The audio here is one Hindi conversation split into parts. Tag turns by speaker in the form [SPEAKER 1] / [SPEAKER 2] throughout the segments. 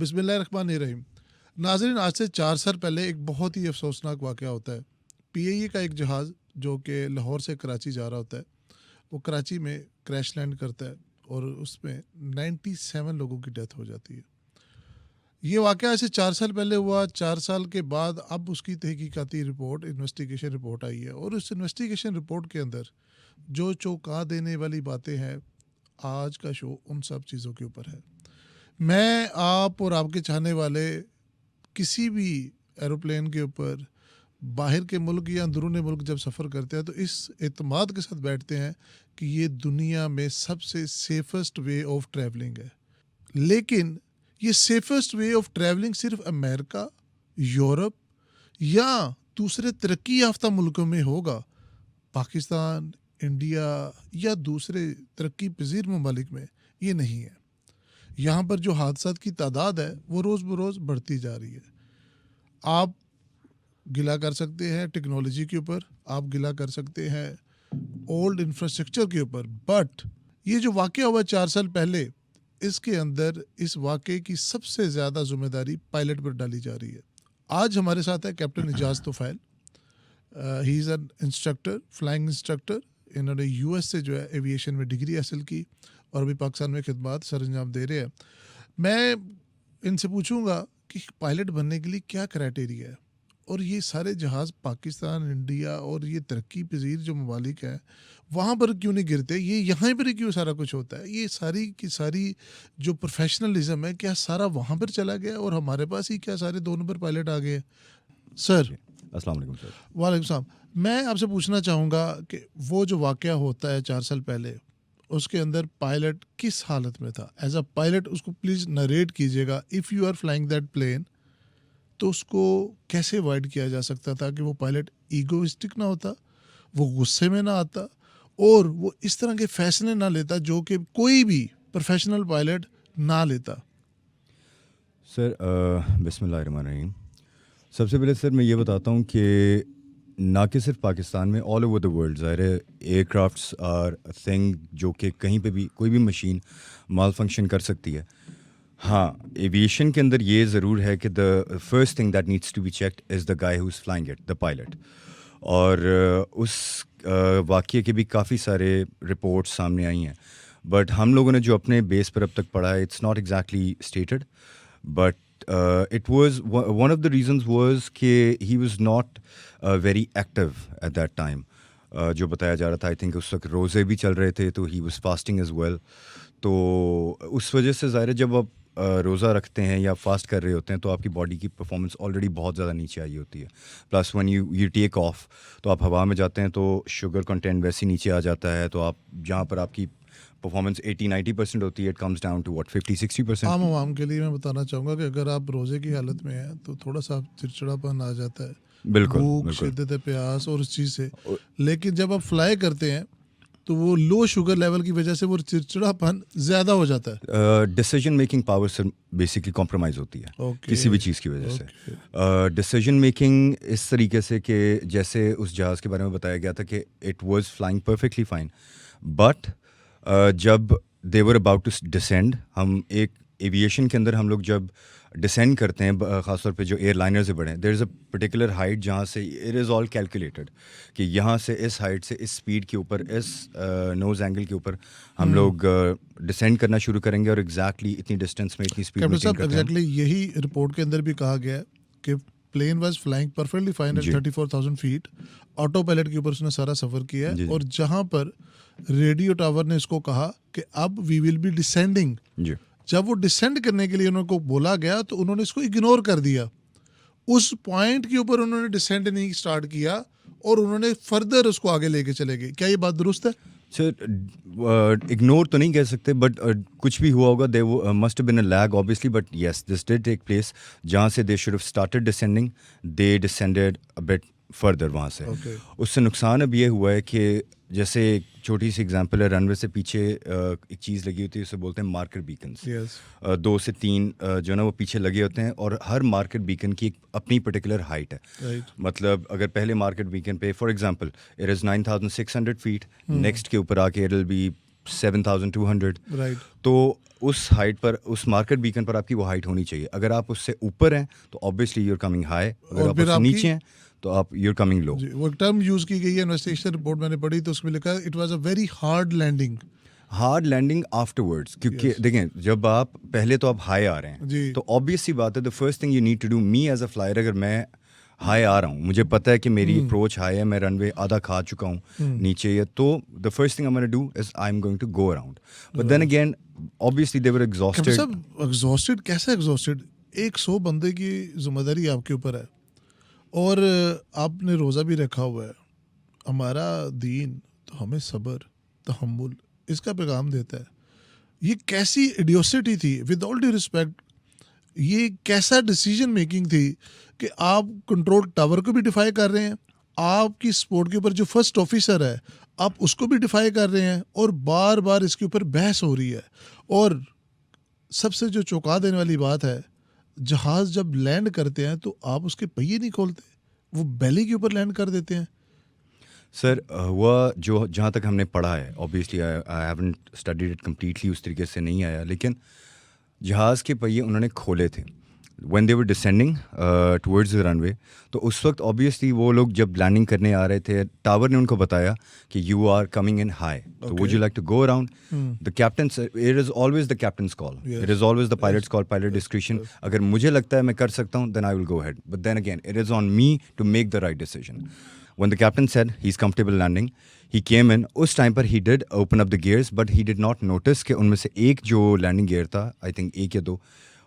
[SPEAKER 1] बिस्मिल्लाहिर्रहमानिर्रहीम। नाज़रीन, आज से 4 साल पहले एक बहुत ही अफसोसनाक वाक़या होता है। पीएई का एक जहाज़ जो कि लाहौर से कराची जा रहा होता है, वो कराची में क्रैश लैंड करता है और उसमें 97 लोगों की डेथ हो जाती है। ये वाक़या आज से 4 साल पहले हुआ। 4 साल के बाद अब उसकी तहकीकाती रिपोर्ट, इन्वेस्टिगेशन रिपोर्ट आई है और उस इन्वेस्टिगेशन रिपोर्ट के अंदर जो चौंका देने वाली बातें हैं, आज का शो उन सब चीज़ों के ऊपर है। मैं, आप और आपके चाहने वाले किसी भी एरोप्लेन के ऊपर बाहर के मुल्क या अंदरूनी मुल्क जब सफ़र करते हैं तो इस एतमाद के साथ बैठते हैं कि ये दुनिया में सबसे सेफेस्ट वे ऑफ ट्रैवलिंग है। लेकिन ये सेफेस्ट वे ऑफ ट्रैवलिंग सिर्फ अमेरिका, यूरोप या दूसरे तरक्की याफ्ता मुल्कों में होगा। पाकिस्तान, इंडिया या दूसरे तरक्की पजीर ममालिक में ये नहीं है। यहाँ पर जो हादसात की तादाद है वो रोज़ बरोज़ बढ़ती जा रही है। आप गिला कर सकते हैं टेक्नोलॉजी के ऊपर, आप गिला कर सकते हैं ओल्ड इंफ्रास्ट्रक्चर के ऊपर, बट ये जो वाक़या हुआ 4 साल पहले, इसके अंदर इस वाक़े की सबसे ज़्यादा जिम्मेदारी पायलट पर डाली जा रही है। आज हमारे साथ है captain Ijaz Tofail. He is an instructor, flying instructor. इन्होंने यूएस से जो है एविएशन में डिग्री हासिल की और अभी पाकिस्तान में खिदमत सर अंजाम दे रहे हैं। मैं इनसे पूछूंगा कि पायलट बनने के लिए क्या क्राइटेरिया है और ये सारे जहाज़ पाकिस्तान, इंडिया और ये तरक्की पजीर जो ममालिक हैं वहाँ पर क्यों नहीं गिरते, ये यहाँ पर ही क्यों सारा कुछ होता है। ये सारी की सारी जो प्रोफेशनलिज्म है, क्या सारा वहाँ पर चला गया और हमारे पास ही क्या सारे 2 नंबर पायलट आ गए। सर
[SPEAKER 2] अस्सलाम वालेकुम सर।
[SPEAKER 1] वालेकुम सलाम। मैं आपसे पूछना चाहूँगा कि वो जो वाक़या होता है 4 साल पहले, उसके अंदर पायलट किस हालत में था? एज अ पायलट उसको प्लीज़ नरेट कीजिएगा। If you are flying that plane, तो उसको कैसे अवॉइड किया जा सकता था कि वो पायलट ईगोइस्टिक ना होता, वो गुस्से में ना आता और वो इस तरह के फैसले ना लेता जो कि कोई भी प्रोफेशनल पायलट ना लेता।
[SPEAKER 2] सर बिस्मिल्लाहिर्रहमानिर्रहीम। सबसे पहले सर मैं ये बताता हूँ कि ना कि सिर्फ पाकिस्तान में, ऑल ओवर द वर्ल्ड ज़ाहिर है एयरक्राफ्ट्स आर थिंग जो कि कहीं पे भी कोई भी मशीन माल फंक्शन कर सकती है। हाँ, एविएशन के अंदर ये ज़रूर है कि the first thing that needs to be checked is the guy who is flying it, the pilot. और उस वाक़ये के भी काफ़ी सारे रिपोर्ट्स सामने आई हैं, बट हम लोगों ने जो अपने बेस पर अब तक पढ़ा है, it's not exactly stated, but it was one of the reasons was कि he was not very active at that time. जो बताया जा रहा था, आई थिंक उस वक्त रोज़े भी चल रहे थे, तो he was fasting as well. तो उस वजह से ज़ाहिर है जब आप रोज़ा रखते हैं या फास्ट कर रहे होते हैं तो आपकी बॉडी की परफॉर्मेंस ऑलरेडी बहुत ज़्यादा नीचे आई होती है। Plus when you take off तो आप हवा में जाते हैं तो शुगर कंटेंट वैसे ही नीचे आ जाता है, तो आप जहाँ पर आपकी परफॉर्मेंस 80-90% होती है, it comes down to what 50-60%।
[SPEAKER 1] आम आवाम के लिए मैं बताना चाहूँगा कि अगर आप रोज़े की हालत में हैं तो थोड़ा सा चिड़चिड़ापन आ जाता है,
[SPEAKER 2] बिल्कुल
[SPEAKER 1] भूख,
[SPEAKER 2] बिल्कुल।
[SPEAKER 1] शिद्दत प्यास और उस चीज़ से। लेकिन जब आप फ्लाई करते हैं तो वो लो शुगर लेवल की वजह से वो चिड़चिड़ापन ज़्यादा हो जाता है।
[SPEAKER 2] डिसीजन मेकिंग पावर से बेसिकली कॉम्प्रोमाइज़ होती है
[SPEAKER 1] Okay.
[SPEAKER 2] किसी भी चीज़ की वजह से। डिसीजन मेकिंग इस तरीके से कि जैसे उस जहाज़ के बारे में बताया गया था कि it was flying perfectly fine, but जब दे वर अबाउट टू डिसेंड, हम एक एविएशन के अंदर हम लोग जब डिसेंड करते हैं, ख़ासतौर पे जो एयरलाइनर से बढ़े, there is a particular height जहाँ से इट इज़ ऑल कैलकुलेटेड कि यहाँ से इस हाइट से इस स्पीड के ऊपर, इस नोज़ एंगल के ऊपर हम लोग डिसेंड करना शुरू करेंगे और एग्जैक्टली इतनी डिस्टेंस में इतनी स्पीड में
[SPEAKER 1] कैप्टन साहब, एग्जैक्टली यही रिपोर्ट के अंदर भी कहा गया है कि plane was flying perfectly fine at 34,000 feet. Auto pilot के ऊपर उसने सारा सफ़र किया है और जहाँ पर रेडियो टावर ने इसको कहा कि अब वी विल बी डिसेंडिंग,
[SPEAKER 2] जी,
[SPEAKER 1] जब वो डिसेंड करने के लिए उनको बोला गया तो उन्होंने इसको इग्नोर कर दिया। उस पॉइंट के ऊपर उन्होंने डिसेंड नहीं स्टार्ट किया और उन्होंने फर्दर उसको आगे लेके चले गए। क्या ये बात दुरुस्त है?
[SPEAKER 2] सर इग्नोर तो नहीं कह सकते, बट कुछ भी हुआ होगा, they must have been a lag obviously, but yes this did take place. जहाँ से they should have started descending, they descended a bit further वहाँ से। उससे नुकसान अब ये हुआ है कि जैसे एक छोटी सी एग्जांपल है, रनवे से पीछे एक चीज़ लगी होती है, उसे बोलते हैं मार्कर बीकन्स। 2 से 3 जो ना वो पीछे लगे होते हैं और हर मार्केट बीकन की एक अपनी पर्टिकुलर हाइट है। मतलब अगर पहले मार्केट बीकन पे for example it is 9,600 feet, next के ऊपर आके इट विल बी 7,200.
[SPEAKER 1] राइट।
[SPEAKER 2] तो उस हाइट पर, उस मार्केट बीकन पर आपकी वो हाइट होनी चाहिए. अगर आप उससे ऊपर हैं तो ऑब्वियसली यूर कमिंग हाई, अगर
[SPEAKER 1] और
[SPEAKER 2] आप
[SPEAKER 1] फिर
[SPEAKER 2] उससे
[SPEAKER 1] आपकी-
[SPEAKER 2] नीचे हैं तो आप यूर कमिंग लो.
[SPEAKER 1] जी, वो एक टर्म यूज की गई है इन्वेस्टिगेशन रिपोर्ट मैंने पढ़ी, तो उसमें लिखा है it was a very hard landing.
[SPEAKER 2] Hard landing afterwards, क्योंकि
[SPEAKER 1] Yes.
[SPEAKER 2] देखें जब आप पहले तो आप हाई आ रहे हैं
[SPEAKER 1] जी।
[SPEAKER 2] तो ऑब्वियस सी बात है, the first thing you need to do, me as a flyer, अगर मैं हाई आ रहा हूँ, मुझे पता है कि मेरी अप्रोच हाई है, मैं रनवे आधा खा चुका हूँ नीचे है, तो the first thing I am going to do is I am going to go around. But then again obviously they were
[SPEAKER 1] captain
[SPEAKER 2] exhausted.
[SPEAKER 1] साहब एग्जॉस्टेड कैसे एग्जॉस्टेड? 100 बंदे की जिम्मेदारी आपके ऊपर है और आपने रोज़ा भी रखा हुआ है। हमारा दीन तो हमें सब्र तहम्मुल इसका पैगाम देता है। ये कैसी इडियोसिटी थी, विद ऑल ड्यू रिस्पेक्ट, ये कैसा डिसीजन मेकिंग थी कि आप कंट्रोल टावर को भी डिफाई कर रहे हैं, आपकी स्पोर्ट के ऊपर जो फर्स्ट ऑफिसर है आप उसको भी डिफाई कर रहे हैं और बार बार इसके ऊपर बहस हो रही है। और सबसे जो चौंका देने वाली बात है, जहाज़ जब लैंड करते हैं तो आप उसके पहिए नहीं खोलते, वो बेली के ऊपर लैंड कर देते हैं।
[SPEAKER 2] सर वह जो जहाँ तक हमने पढ़ा है, obviously I haven't studied it completely, उस तरीके से नहीं आया, लेकिन जहाज़ के पहिए उन्होंने खोले थे when they were descending towards the runway. तो उस वक्त ऑब्वियसली वो लोग जब लैंडिंग करने आ रहे थे, टावर ने उनको बताया कि you are coming in high, तो would you like to go around. The captain, it is always the captain's call,
[SPEAKER 1] Yes.
[SPEAKER 2] It is always the pilot's call, pilot discretion. अगर मुझे लगता है मैं कर सकता हूँ then I will go ahead, but then again it is on me to make the right decision. When the captain said he's comfortable landing, he came in. उस टाइम पर he did open up the gears, but he did not notice कि उनमें से एक जो लैंडिंग गियर था, I think एक या दो,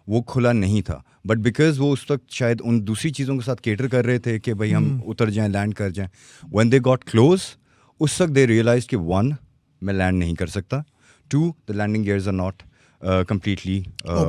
[SPEAKER 2] वो खुला नहीं था. बट बिकॉज वो उस वक्त शायद उन दूसरी चीज़ों के साथ केटर कर रहे थे कि भाई हम उतर जाएं, लैंड कर जाएं. When they got close, उस वक्त they realized कि one, मैं लैंड नहीं कर सकता, two, the landing gears are not completely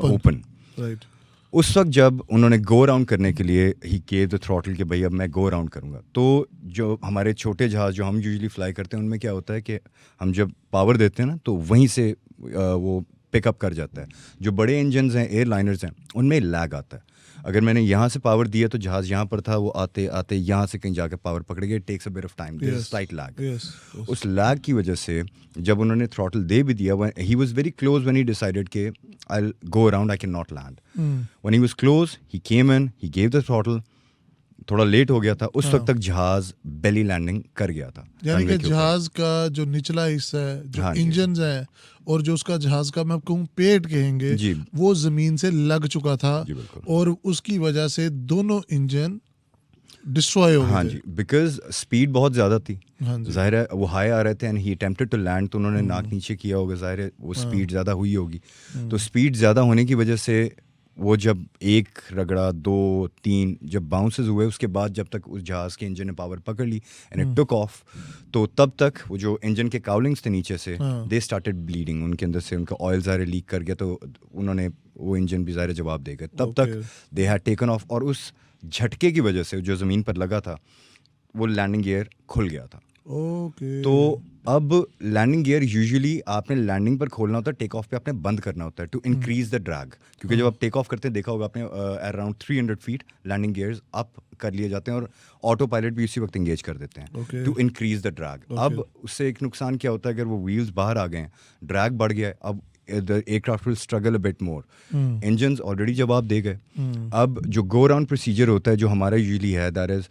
[SPEAKER 2] open.
[SPEAKER 1] Right.
[SPEAKER 2] उस वक्त जब उन्होंने गो अराउंड करने के लिए ही गेव द थ्रॉटल कि भाई अब मैं गो अराउंड करूँगा, तो जो हमारे छोटे जहाज़ जो हम यूजुअली फ्लाई करते हैं उनमें क्या होता है कि हम जब पावर देते हैं ना तो वहीं से वो पिकअप कर जाता है. जो बड़े इंजन्स हैं, एयरलाइनर्स हैं, उनमें लैग आता है. अगर मैंने यहाँ से पावर दिया तो जहाज़ यहाँ पर था, वो आते आते यहाँ से कहीं जाकर पावर पकड़ गया. It takes a bit of time, there is
[SPEAKER 1] Yes.
[SPEAKER 2] Slight lag.
[SPEAKER 1] Yes.
[SPEAKER 2] उस लैग की वजह से जब उन्होंने थ्रॉटल दे भी दिया, he was very close when he decided कि I will go around, I can not land. When he was close, he came in, he gave the throttle. थोड़ा लेट हो गया था, उस वक्त तक जहाज बेली लैंडिंग कर गया था.
[SPEAKER 1] यानी कि
[SPEAKER 2] runway के ऊपर.
[SPEAKER 1] जहाज का जो निचला हिस्सा है, जो
[SPEAKER 2] हाँ जी.
[SPEAKER 1] इंजन है और जो उसका जहाज का मैं कहूँ पेट कहेंगे,
[SPEAKER 2] जी.
[SPEAKER 1] वो जमीन से लग चुका था
[SPEAKER 2] जी बिल्कुल.
[SPEAKER 1] और उसकी वजह से दोनों इंजन डिस्ट्रॉय हो
[SPEAKER 2] हाँ
[SPEAKER 1] गए
[SPEAKER 2] जी, बिकॉज स्पीड बहुत ज़्यादा थी.
[SPEAKER 1] हाँ जी.
[SPEAKER 2] जाहिर है वो हाई आ रहे थे and he attempted to land, तो उन्होंने नाक नीचे किया होगा, जाहिर है वो स्पीड ज़्यादा हुई होगी. तो स्पीड ज़्यादा होने की वजह से वो जब एक रगड़ा, दो, तीन जब बाउंसेस हुए, उसके बाद जब तक उस जहाज़ के इंजन ने पावर पकड़ ली एंड इट टुक ऑफ, तो तब तक वो जो इंजन के काउलिंग्स थे नीचे से, दे स्टार्टेड ब्लीडिंग. उनके अंदर से उनका ऑयल ज़ाहिर लीक कर गया, तो उन्होंने वो इंजन भी ज़ाहिर जवाब दे गए. तब तक दे हैड टेकन ऑफ, और उस झटके की वजह से जो ज़मीन पर लगा था वो लैंडिंग गियर खुल गया था.
[SPEAKER 1] ओके.
[SPEAKER 2] तो अब लैंडिंग गियर यूजुअली आपने लैंडिंग पर खोलना होता है, टेक ऑफ पे आपने बंद करना होता है टू इंक्रीज द ड्रैग. क्योंकि जब आप टेक ऑफ करते हैं, देखा होगा आपने, around 300 feet landing gears up कर लिए जाते हैं और ऑटो पायलट भी उसी वक्त इंगेज कर देते हैं
[SPEAKER 1] Okay.
[SPEAKER 2] To increase the drag. अब उससे एक नुकसान क्या होता है, अगर वो व्हील्स बाहर आ गए हैं, ड्रैग बढ़ गया है, अब the aircraft will struggle a bit more. Engines already जवाब दे गए. अब जो go around procedure होता है जो हमारा usually है, that is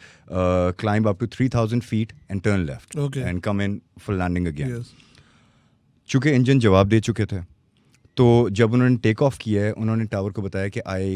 [SPEAKER 2] climb up to 3,000 feet and turn left
[SPEAKER 1] Okay.
[SPEAKER 2] and come in for landing again.
[SPEAKER 1] Yes.
[SPEAKER 2] चूँकि इंजन जवाब दे चुके थे, तो जब उन्होंने टेक ऑफ किया है, उन्होंने टावर को बताया कि आई